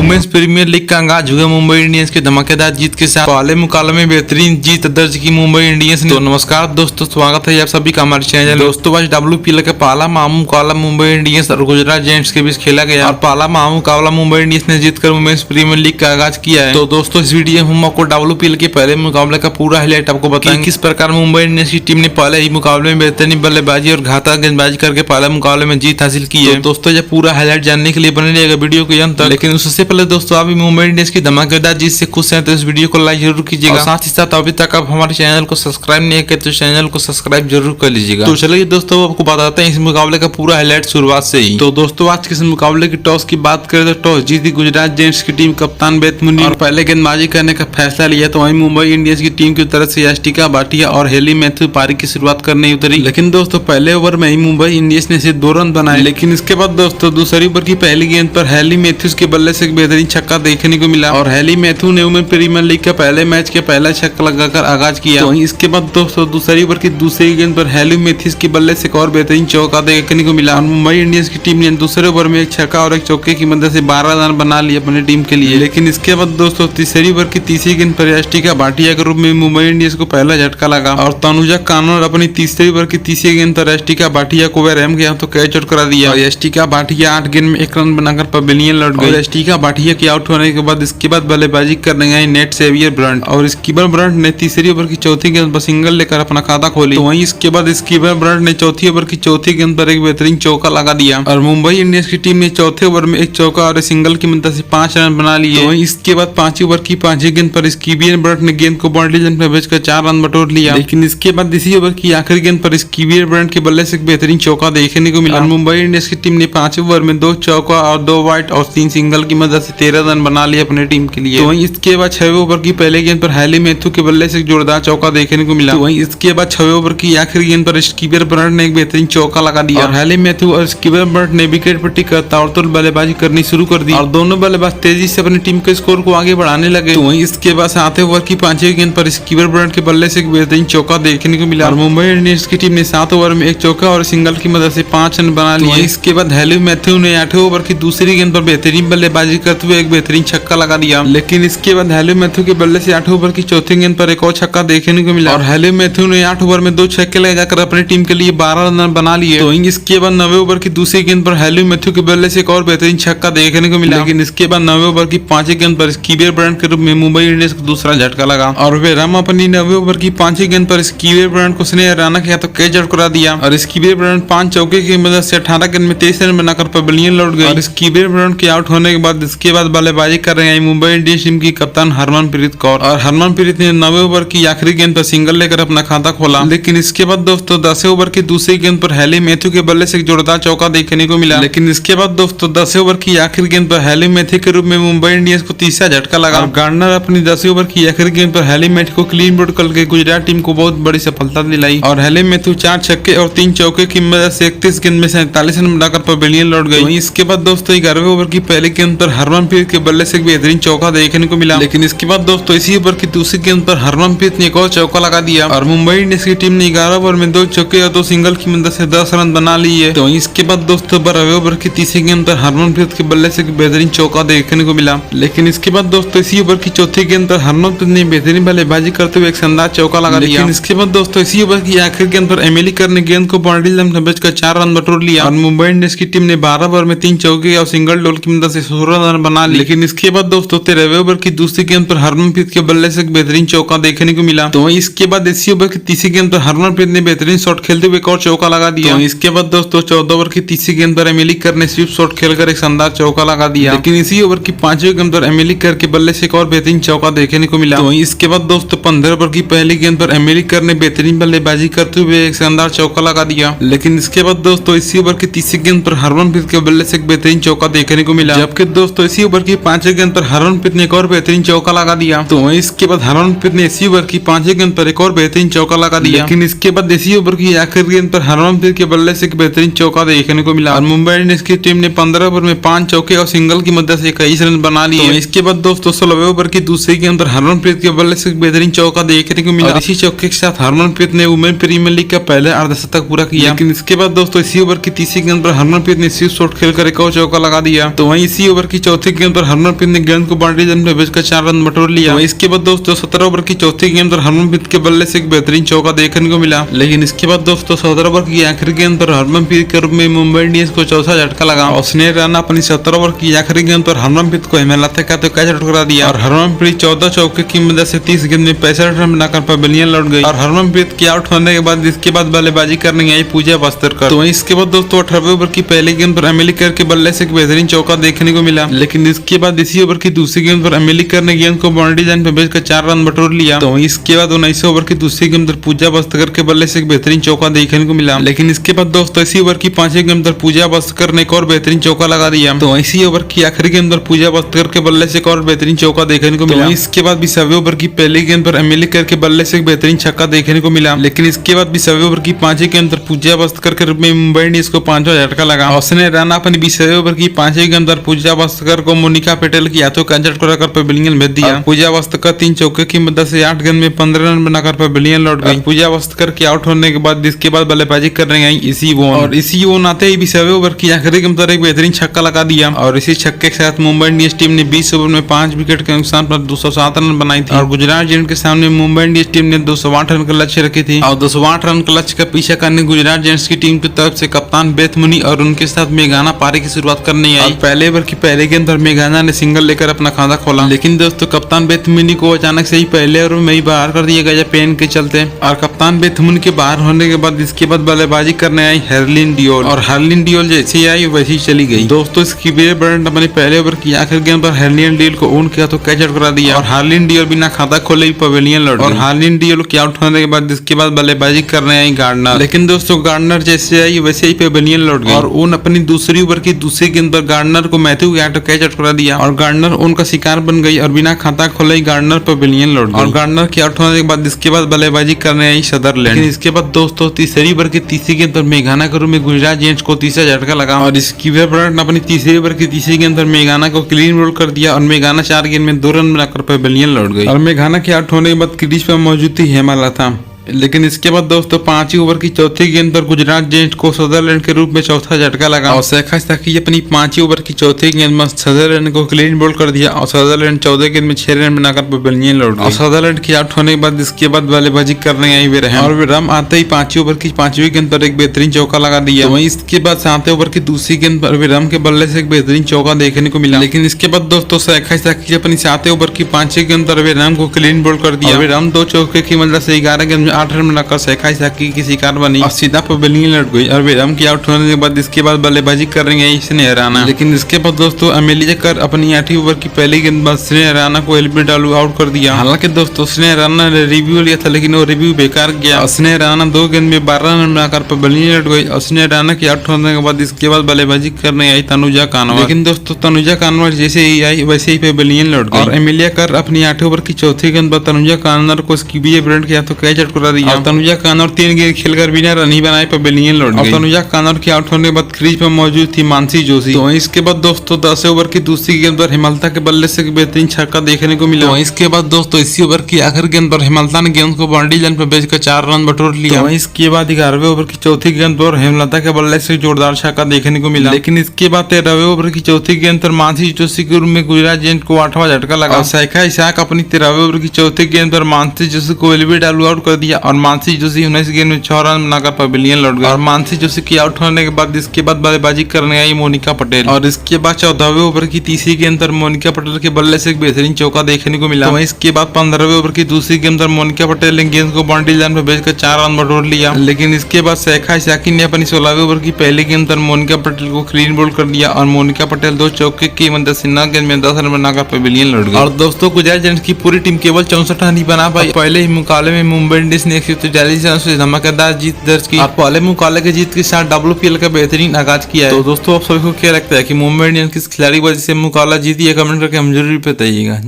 Women's premier league का आगाज हुआ मुंबई इंडियंस की धमाकेदार जीत के साथ। पहले मुकाबले में बेहतरीन जीत दर्ज की मुंबई इंडियंस ने। तो नमस्कार दोस्तों, स्वागत है आप सभी का हमारे चैनल। दोस्तों आज WPL का पहला मुकाबला मुंबई इंडियंस और गुजरात जायंट्स के बीच खेला गया और पहला मुकाबला मुंबई इंडियंस ने जीतकर वुमेन्स प्रीमियर लीग का आगाज किया है। तो दोस्तों इस वीडियो में हम आपको WPL के पहले मुकाबले का पूरा हाईलाइट आपको बताएंगे, किस प्रकार मुंबई इंडियंस की टीम ने पहले ही मुकाबले में बेहतरीन बल्लेबाजी और घातक गेंदबाजी करके पहले मुकाबले में जीत हासिल की है। दोस्तों ये पूरा हाईलाइट जानने के लिए बने रहिएगा वीडियो के अंत तक। लेकिन उससे पहले दोस्तों अभी मुंबई इंडियंस की धमाकेदार जीत से खुश हैं तो इस वीडियो को लाइक जरूर कीजिएगा। साथ ही साथ अभी तक आप हमारे चैनल को सब्सक्राइब नहीं किए तो चैनल को सब्सक्राइब जरूर कर लीजिएगा। तो चलिए दोस्तों आपको बताते हैं इस मुकाबले का पूरा हाईलाइट शुरुआत से ही। तो दोस्तों आज के इस मुकाबले की टॉस की बात करें तो टॉस जीती गुजरात जायंट्स की टीम कप्तान बेथ मुनीर और पहले गेंदबाजी करने का फैसला लिया। तो वहीं मुंबई इंडियंस की टीम की तरफ से यास्टिका भाटिया और हेली मैथ्यू पारी की शुरुआत करने उतरी। लेकिन दोस्तों पहले ओवर में ही मुंबई इंडियंस ने सिर्फ 2 रन बनाए। लेकिन इसके बाद दोस्तों दूसरी ओवर की पहली गेंद पर हेली मैथ्यूज के बल्ले से एक बेहतरीन छक्का देखने को मिला और हेली मैथ्यू ने वुमेन प्रीमियर लीग का पहले मैच के पहला छक्का लगाकर आगाज किया। तो इसके बाद दोस्तों दूसरी ओवर की दूसरी गेंद पर हेली मैथ्यूज के बल्ले से एक और बेहतरीन चौका देखने को मिला और मुंबई इंडियंस की टीम ने दूसरे ओवर में एक छक्का और एक चौके की मदद से 12 रन बना लिए अपनी टीम के लिए। लेकिन इसके बाद दोस्तों तीसरी ओवर की तीसरी गेंद पर यास्टिका भाटिया के रूप में मुंबई इंडियंस को पहला झटका लगा और तनुजा कानून अपनी तीसरी ओवर की तीसरी गेंद पर यास्टिका भाटिया को वह गया तो कैच आउट करा दिया और यास्टिका भाटिया 8 गेंद में 1 रन बनाकर पवेलियन लौट गई। यास्टिका भाटिया के आउट होने के बाद इसके बाद बल्लेबाजी करने गए नेट सेवियर ब्रंट और स्कीपर ब्रंट ने तीसरी ओवर की चौथी गेंद पर सिंगल लेकर अपना खाता खोली। तो वहीं इसके बाद स्कीपर ब्रंट ने चौथी ओवर की चौथी गेंद पर एक बेहतरीन चौका लगा दिया और मुंबई इंडियंस की टीम ने चौथे ओवर में एक चौका और सिंगल की मदद से 5 रन बना लिए। तो इसके बाद पांचवी ओवर की पांचवी गेंद पर स्कीवियर ब्रंट ने गेंद को बाउंड्री लाइन पर भेजकर 4 रन बटोर लिया। लेकिन इसके बाद इसी ओवर की आखिरी गेंद पर स्कीवियर ब्रंट के बल्ले से एक बेहतरीन चौका देखने को मिला। मुंबई इंडियंस की टीम ने 5वें ओवर में 2 चौका और 2 वाइड और 3 सिंगल की मदद से 13 रन बना लिए अपनी टीम के लिए। तो वहीं इसके बाद 6वें ओवर की पहले गेंद पर हेली मैथ्यू के बल्ले से जोरदार चौका देखने को मिला। तो वहीं इसके बाद 6वें ओवर की आखिरी गेंद पर स्कीवियर ब्रंट ने एक बेहतरीन चौका लगा दिया और हेली मैथ्यू और स्कीवियर ब्रंट ने विकेट पर टिककर ताबड़तोड़ बल्लेबाजी करनी शुरू कर दी और दोनों बल्लेबाज तेजी से अपनी टीम के स्कोर को आगे बढ़ाने लगे। तो वहीं इसके बाद 7वें ओवर की 5वीं गेंद पर स्कीवियर ब्रंट के बल्ले से एक बेहतरीन चौका देखने को मिला और मुंबई इंडियंस की टीम ने 7 ओवर में एक चौका और सिंगल की मदद से 5 रन बना लिए। इसके बाद हेली मैथ्यू ने 8वें ओवर की दूसरी गेंद पर बेहतरीन बल्लेबाजी करते हुए एक बेहतरीन छक्का लगा दिया। लेकिन इसके बाद हेली मैथ्यू के बल्ले से 8वें ओवर की चौथी गेंद पर एक और छक्का देखने को मिला और हेली मैथ्यू ने 8 ओवर में 2 छक्के लगाकर अपनी टीम के लिए 12 रन बना लिए। तो इसके बाद 9वें ओवर की दूसरी गेंद पर हेली मैथ्यू के बल्ले से एक और बेहतरीन छक्का देखने को मिला। लेकिन इसके बाद 9वें ओवर की 5वीं गेंद पर स्कीवियर ब्रंट के रूप में मुंबई इंडियंस को दूसरा झटका लगा और वे राम अपनी 9वें ओवर की 5वीं गेंद पर स्कीवियर ब्रंट को स्नेह राना किया तो कैच आउट करा दिया और स्कीवियर ब्रंट 5 चौके की मदद से 18 गेंद में 23 रन बनाकर पवेलियन लौट गई। और स्कीवियर ब्रंट के आउट होने के बाद इसके बाद बल्लेबाजी कर रहे हैं मुंबई इंडियंस टीम की कप्तान हरमनप्रीत कौर और हरमनप्रीत ने 9वें ओवर की आखिरी गेंद पर सिंगल लेकर अपना खाता खोला। लेकिन इसके बाद दोस्तों 10वें ओवर की दूसरी गेंद पर हेली मैथ्यू के बल्ले से एक जोरदार चौका देखने को मिला। लेकिन इसके बाद दोस्तों 10वें ओवर की आखिरी गेंद पर हेली मैथ्यू के रूप में मुंबई इंडियंस को तीसरा झटका लगा और गार्डनर अपनी 10वें ओवर की आखिरी गेंद पर हेली मैथ्यू को क्लीन बोल्ड करके गुजरात टीम को बहुत बड़ी सफलता दिलाई और हेली मैथ्यू 4 छक्के और 3 चौके की मदद से 31 गेंद में 47 रन बनाकर पवेलियन लौट गई। इसके बाद दोस्तों 11वें ओवर की पहली गेंद पर हरमनप्रीत के बल्ले से एक बेहतरीन चौका देखने को मिला। लेकिन इसके बाद दोस्तों इसी ओवर की दूसरी गेंद पर हरमनप्रीत ने एक और चौका लगा दिया और मुंबई इंडियंस की टीम ने 11 ओवर में 2 चौके और 2 सिंगल की मदद से 10 रन बना लिए। तो इसके बाद दोस्तों 12वें ओवर की तीसरी गेंद पर हरमनप्रीत के बल्ले से एक बेहतरीन चौका देखने को मिला। लेकिन इसके बाद दोस्तों इसी ओवर की चौथी गेंद पर हरमनप्रीत ने बेहतरीन बल्लेबाजी करते हुए एक शानदार चौका लगा दिया। लेकिन इसके बाद दोस्तों इसी ओवर की आखिरी गेंद पर एमिली कर ने गेंद को बाउंड्री लाइन पर भेजकर 4 रन बटोर लिया और मुंबई इंडियंस की टीम ने 12 ओवर में 3 चौके और सिंगल डोल की मदद से 16 रन बना लिए। लेकिन इसके बाद दोस्तों 13वें ओवर की दूसरी गेंद पर हरमनप्रीत के बल्ले से एक बेहतरीन चौका देखने को मिला। तो इसके बाद इसी ओवर की तीसरी गेंद पर हरमनप्रीत ने बेहतरीन शॉट खेलते हुए एक और चौका लगा दिया। तो इसके बाद दोस्तों 14 ओवर की तीसरी गेंद पर एमिली कर ने स्वीप शॉट खेलकर एक शानदार चौका लगा दिया। लेकिन इसी ओवर की 5वीं गेंद पर एमिली कर के बल्ले से एक और बेहतरीन चौका देखने को मिला। तो इसके बाद दोस्तों 15 ओवर की पहली गेंद पर एमिली कर ने बेहतरीन बल्लेबाजी करते हुए एक शानदार चौका लगा दिया। लेकिन इसके बाद दोस्तों इसी ओवर की तीसरी गेंद पर हरमनप्रीत के बल्ले से एक बेहतरीन चौका देखने को मिला। जबकि दोस्तों इसी ओवर की 5वीं गेंद पर हरमनप्रीत ने एक और बेहतरीन चौका लगा दिया। तो इसके बाद हरमनप्रीत ने इसी ओवर की 5वीं गेंद पर एक और बेहतरीन चौका लगा दिया। लेकिन इसके बाद इसी ओवर की आखिरी गेंद पर हरमनप्रीत के बल्ले से एक बेहतरीन चौका देखने को मिला और मुंबई इंडियंस की टीम ने 15 ओवर में 5 चौके और सिंगल की मदद से 21 रन बना लिए। इसके बाद दोस्तों 16वें ओवर की दूसरी गेंद पर हरमनप्रीत के बल्ले से एक बेहतरीन चौका देखने को मिला। इसी चौके के साथ हरमनप्रीत ने वुमेन प्रीमियर लीग का पहला अर्धशतक पूरा किया। लेकिन इसके बाद दोस्तों इसी ओवर की तीसरी गेंद पर हरमनप्रीत ने स्वीप शॉट खेलकर एक और चौका लगा दिया। तो वहीं इसी ओवर की चौथी गेंद पर हरमनप्रीत ने गेंद को बाउंड्री लाइन में भेजकर 4 रन बटोर लिया। तो इसके बाद दोस्तों 17 ओवर की चौथी गेंद पर हरमनप्रीत के बल्ले से एक बेहतरीन चौका देखने को मिला। लेकिन इसके बाद दोस्तों 17 ओवर की आखिरी गेंद पर हरमनप्रीत के रूप में मुंबई इंडियंस को चौथा झटका लगा और स्नेह राणा अपनी 17 ओवर की आखिरी गेंद पर हरमनप्रीत को हिमालय का तो कैच ठुकरा दिया और हरमनप्रीत 14 चौके की मदद से 30 गेंद में 65 रन बनाकर पवेलियन लौट गई। और हरमनप्रीत के आउट होने के बाद इसके बाद बल्लेबाजी करने आई पूजा बस्तरकर। तो इसके बाद दोस्तों 18वें ओवर की पहली गेंद पर अमेलिकर के बल्ले से एक बेहतरीन चौका देखने को मिला। लेकिन इसके बाद इसी ओवर की दूसरी गेंद पर अमेलिकर ने गेंद को बाउंड्री लाइन पर भेजकर 4 रन बटोर लिया। तो इसके बाद 19 ओवर की दूसरी गेंद पर पूजा बस्तकर के बल्ले से एक बेहतरीन चौका देखने को मिला। लेकिन इसके बाद दोस्तों इसी ओवर की 5वीं गेंद पर पूजा बस्तकर ने एक और बेहतरीन चौका लगा दिया। तो इसी ओवर की आखिरी गेंद पर पूजा बस्तकर के बल्ले से एक और बेहतरीन चौका देखने को मिला। इसके बाद 20वें ओवर की पहली गेंद पर अमेलिकर के बल्ले से एक बेहतरीन छक्का देखने को मिला। लेकिन इसके बाद 20वें ओवर की 5वीं गेंद पर पूजा बस्तकर के रूप में मुंबई इंडियंस को 5वां झटका लगा। उसने राणा अपनी 20वें ओवर की 5वीं गेंद पर पूजा बस्तकर को मोनिका पटेल की हाथों का झटका कर पवेलियन भेज दिया। पूजा बस्तकर 3 चौके की मदद से 8 गेंद में 15 रन बनाकर पवेलियन लौट गई। पूजा बस्तकर के आउट होने के बाद इसके बाद बल्लेबाजी करने आई इसी वोन और इसी वोन आते ही 20वें ओवर की आखिरी गेंद पर एक बेहतरीन छक्का लगा दिया और इसी छक्के के साथ मुंबई इंडियंस टीम ने 20 ओवर में 5 विकेट के नुकसान पर 207 रन बनाई थी। और गुजरात जेंट्स के सामने मुंबई इंडियंस टीम ने 208 रन का लक्ष्य रखी थी और 208 रन का लक्ष्य का पीछा करने गुजरात जेंट्स की टीम की तरफ से कप्तान बेथ मुनी और उनके साथ मेघाना पारी की शुरुआत करने आई। पहले ओवर की पहले गेंद पर मेघाना ने सिंगल लेकर अपना खाता खोला। लेकिन दोस्तों कप्तान बेथ मुनी को अचानक से ही पहले ओवर में ही बाहर कर दिया गया पेन के चलते और कप्तान बेथ मुनी के बाहर होने के बाद इसके बाद बल्लेबाजी करने आई हरलिन डियोल और हरलिन डियोल जैसी आई वैसी चली गई। दोस्तों स्कीवियर ब्रांड अपने पहले ओवर की आखिरी गेंद पर हरलिन डियोल को उन के हाथों कैच आउट करा दिया और हार्लिन डियोल बिना खाता खोले ही पवेलियन लौट गई। और हार्लिन डियोल के आउट होने के बाद इसके बाद बल्लेबाजी करने आई गार्डनर। लेकिन दोस्तों गार्डनर जैसे आई वैसे ही पवेलियन लौट गई और उन अपनी दूसरी ओवर की दूसरी गेंद पर गार्डनर को मैथ्यू के हाथों कैच आउट करा दिया और गार्डनर उनका शिकार बन गई और बिना खाता खोले ही गार्डनर पवेलियन लौट गई। और गार्डनर के आउट होने के बाद इसके बाद बल्लेबाजी करने आई सदरलैंड। इसके बाद दोस्तों तीसरी ओवर की तीसरी गेंद पर मेघाना के रूप में गुजरात जेंट्स को तीसरा झटका लगा और स्कीवियर ब्रांड अपनी तीसरी ओवर की तीसरी गेंद पर मेघाना को क्लीन बोल्ड कर दिया और मेघाना 4 गेंद में 2 रन बनाकर पवेलियन लौट गई। और मेघाना के आउट होने के बाद क्रीज पर मौजूद थी हेमलता। लेकिन इसके बाद दोस्तों 5वीं ओवर की चौथी गेंद पर गुजरात जेंट्स को सदरलैंड के रूप में चौथा झटका लगा और शेखर साकी अपनी 5वीं ओवर की चौथी गेंद में सदरलैंड को क्लीन बोल्ड कर दिया और सदरलैंड 14 गेंद में 6 रन बनाकर पवेलियन लौट गई। और सदरलैंड के आउट होने के बाद इसके बाद बल्लेबाजी करने आई विरहम और विरहम आते ही 5वीं ओवर की 5वीं गेंद पर एक बेहतरीन चौका लगा दिया। वहीं इसके बाद 7वें ओवर की दूसरी गेंद पर विरहम के बल्ले से एक बेहतरीन चौका देखने को मिला। लेकिन इसके बाद दोस्तों शेखर साकी अपनी 7वें ओवर की 5वीं गेंद पर विरहम को क्लीन बोल्ड कर दिया। विरहम 2 चौके की मदद से 11 गेंद में 8 रन बनाकर शेखर साकी की शिकार बनी और सीधा पवेलियन लौट गई। और विरहम की आउट होने के बाद इसके बाद बल्लेबाजी करने आई स्नेह राणा। लेकिन इसके बाद दोस्तों अमेलिकर अपनी 8वीं ओवर की पहली गेंद बाद स्नेह राणा को एलबीडब्ल्यू आउट कर दिया। हालांकि दोस्तों स्नेह राणा ने रिव्यू लिया था लेकिन वो रिव्यू बेकार गया। स्नेह राणा 2 गेंद में 12 रन बनाकर पवेलियन लौट गई। और स्नेह राणा की आउट होने के बाद इसके बाद बल्लेबाजी करने आई तनुजा कानवर। लेकिन दोस्तों तनुजा कानवर जैसे ही आई वैसे ही पवेलियन लौट गई। और एमिलियाकर अपनी 8वीं ओवर की चौथी गेंद पर तनुजा कानवर को स्कीवियर ब्रांड के हाथों कैच आउट करा दिया। तनुजा कानवर 3 गेंद खेलकर बिना रन ही बनाए पवेलियन लौट गई। तनुजा कानवर के आउट होने के बाद क्रीज पर मौजूद थी मानसी जोशी। तो इसके बाद दोस्तों 10वें ओवर की दूसरी गेंद पर हेमलता के बल्ले से बेहतरीन छक्का देखने को मिला। तो इसके बाद दोस्तों इसी ओवर की आखिरी गेंद पर हेमलता ने गेंद को बाउंड्री लाइन पर भेजकर 4 रन बटोर लिया। तो इसके बाद 11वें ओवर की चौथी गेंद पर हेमलता के बल्ले से जोरदार छक्का देखने को मिला। लेकिन इसके बाद 13वें ओवर की चौथी गेंद पर मानसी जोशी के रूप में गुजरात जेंट्स को 8वां झटका लगा। शेखर इसाक अपनी 13वें ओवर की चौथी गेंद पर मानसी जोशी को एलबीडब्ल्यू आउट कर दिया और मानसी जोशी 19 गेंद में 6 रन बनाकर पवेलियन लौट गई। और मानसी जोशी की आउट होने के बाद इसके बाद बल्लेबाजी करने आई मोनिका पटेल। और इसके बाद 14वें ओवर की तीसरी गेंद पर मोनिका पटेल के बल्ले से एक बेहतरीन चौका देखने को मिला। तो इसके बाद 15वें ओवर की दूसरी गेंद पर मोनिका पटेल ने गेंद को बाउंड्री लाइन पर भेजकर 4 रन बटोर लिया। लेकिन इसके बाद शेखर इसाकी ने अपनी 16वें ओवर की पहली गेंद पर मोनिका पटेल को क्लीन बोल्ड कर दिया और मोनिका पटेल 2 चौके की मदद से 9 गेंद में 10 रन बनाकर पवेलियन लौट गई। और दोस्तों गुजरात जेंट्स की पूरी टीम केवल 64 रन ही बना पाई। पहले ही मुकाबले में मुंबई इंडियंस ने 143 रन से धमाकेदार जीत दर्ज की। पहले मुकाबले की जीत के साथ WPL का बेहतरीन आगाज किया है। तो दोस्तों आप सभी को क्या लगता है कि मुंबई इंडियंस किस खिलाड़ी वजह से मुकाबला जीती है? कमेंट करके हम जरूर बताइएगा।